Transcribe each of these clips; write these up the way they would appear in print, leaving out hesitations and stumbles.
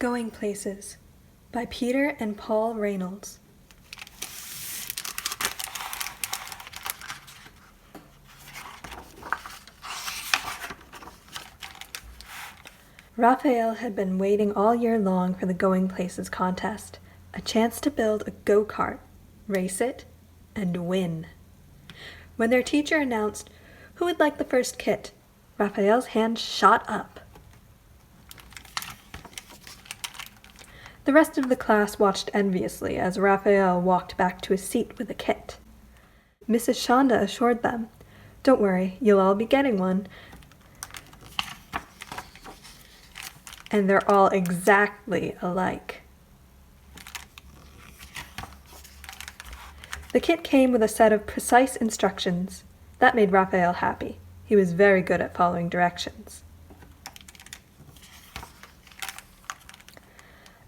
Going Places by Peter and Paul Reynolds. Raphael had been waiting all year long for the Going Places contest, a chance to build a go-kart, race it, and win. When their teacher announced who would like the first kit, Raphael's hand shot up. The rest of the class watched enviously as Raphael walked back to his seat with a kit. Mrs. Shonda assured them, "Don't worry, you'll all be getting one. And they're all exactly alike." The kit came with a set of precise instructions. That made Raphael happy. He was very good at following directions.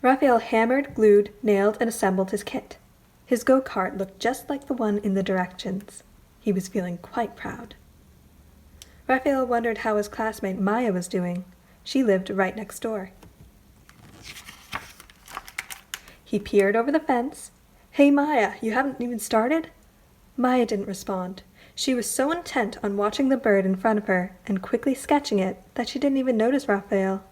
Raphael hammered, glued, nailed, and assembled his kit. His go-kart looked just like the one in the directions. He was feeling quite proud. Raphael wondered how his classmate Maya was doing. She lived right next door. He peered over the fence. "Hey Maya, you haven't even started?" Maya didn't respond. She was so intent on watching the bird in front of her and quickly sketching it that she didn't even notice Raphael.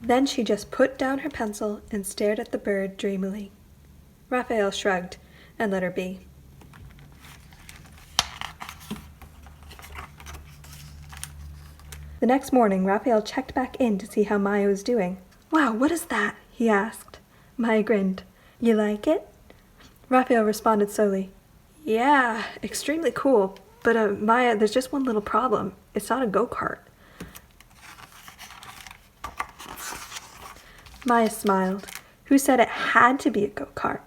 Then she just put down her pencil and stared at the bird dreamily. Raphael shrugged and let her be. The next morning, Raphael checked back in to see how Maya was doing. "Wow, what is that?" he asked. Maya grinned. "You like it?" Raphael responded slowly. "Yeah, extremely cool, but Maya, there's just one little problem. It's not a go-kart." Maya smiled. Who said it had to be a go-kart?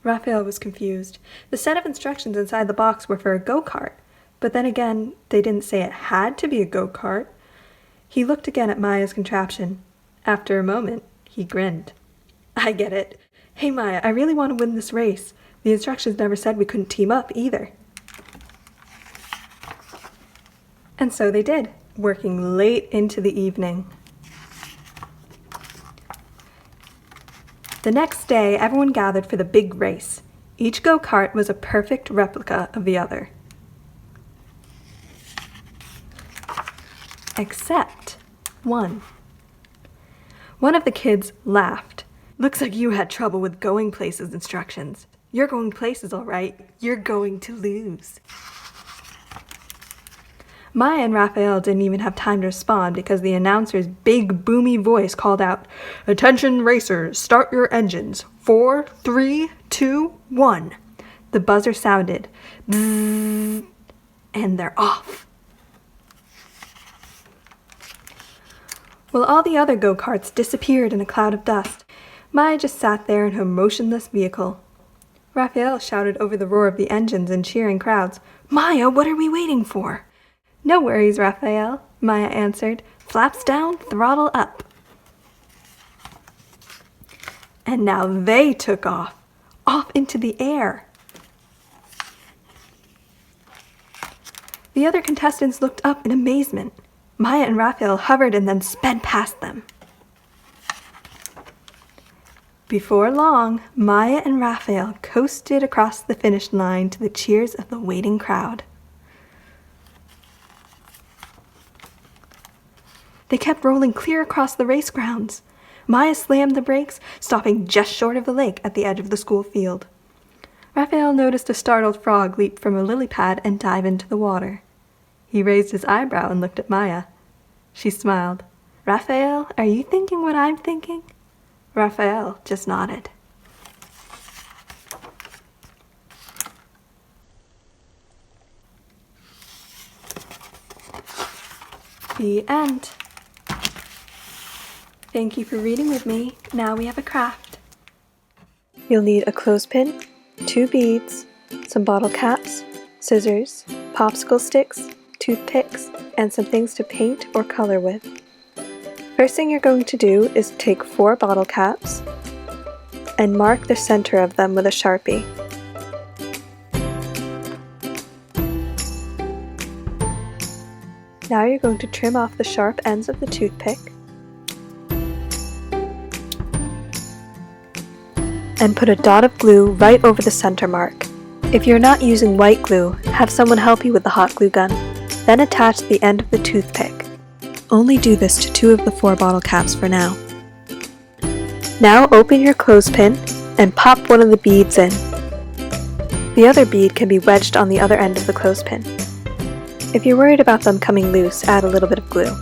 Raphael was confused. The set of instructions inside the box were for a go-kart, but then again, they didn't say it had to be a go-kart. He looked again at Maya's contraption. After a moment, he grinned. "I get it. Hey Maya, I really want to win this race. The instructions never said we couldn't team up either." And so they did, working late into the evening. The next day, everyone gathered for the big race. Each go-kart was a perfect replica of the other. Except one. One of the kids laughed. "Looks like you had trouble with Going Places instructions. You're going places, all right. You're going to lose." Maya and Raphael didn't even have time to respond because the announcer's big, boomy voice called out, "Attention racers, start your engines. 4, 3, 2, 1. The buzzer sounded, bzzz, and they're off. While all the other go-karts disappeared in a cloud of dust, Maya just sat there in her motionless vehicle. Raphael shouted over the roar of the engines and cheering crowds, "Maya, what are we waiting for?" "No worries, Raphael," Maya answered. "Flaps down, throttle up." And now they took off into the air. The other contestants looked up in amazement. Maya and Raphael hovered and then sped past them. Before long, Maya and Raphael coasted across the finish line to the cheers of the waiting crowd. They kept rolling clear across the race grounds. Maya slammed the brakes, stopping just short of the lake at the edge of the school field. Raphael noticed a startled frog leap from a lily pad and dive into the water. He raised his eyebrow and looked at Maya. She smiled. "Raphael, are you thinking what I'm thinking?" Raphael just nodded. The end. Thank you for reading with me. Now we have a craft. You'll need a clothespin, 2 beads, some bottle caps, scissors, popsicle sticks, toothpicks, and some things to paint or color with. First thing you're going to do is take 4 bottle caps and mark the center of them with a Sharpie. Now you're going to trim off the sharp ends of the toothpick and put a dot of glue right over the center mark. If you're not using white glue, have someone help you with the hot glue gun. Then attach the end of the toothpick. Only do this to 2 of the 4 bottle caps for now. Now open your clothespin and pop one of the beads in. The other bead can be wedged on the other end of the clothespin. If you're worried about them coming loose, add a little bit of glue.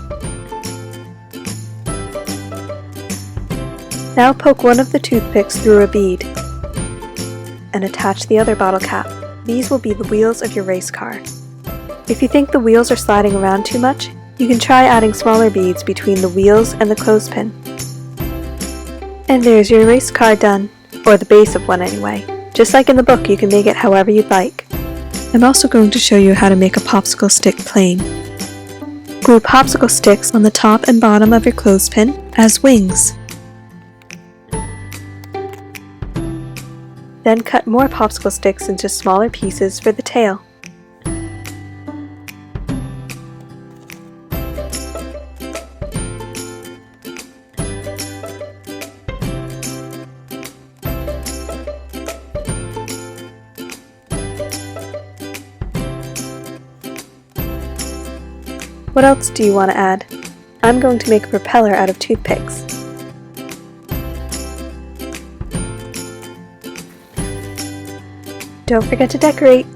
Now poke one of the toothpicks through a bead and attach the other bottle cap. These will be the wheels of your race car. If you think the wheels are sliding around too much, you can try adding smaller beads between the wheels and the clothespin. And there's your race car done, or the base of one anyway. Just like in the book, you can make it however you'd like. I'm also going to show you how to make a popsicle stick plane. Glue popsicle sticks on the top and bottom of your clothespin as wings. Then cut more popsicle sticks into smaller pieces for the tail. What else do you want to add? I'm going to make a propeller out of toothpicks. Don't forget to decorate!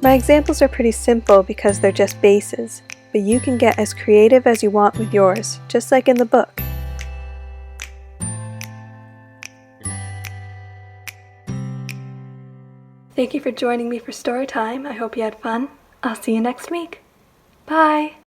My examples are pretty simple because they're just bases, but you can get as creative as you want with yours, just like in the book. Thank you for joining me for Storytime. I hope you had fun. I'll see you next week. Bye!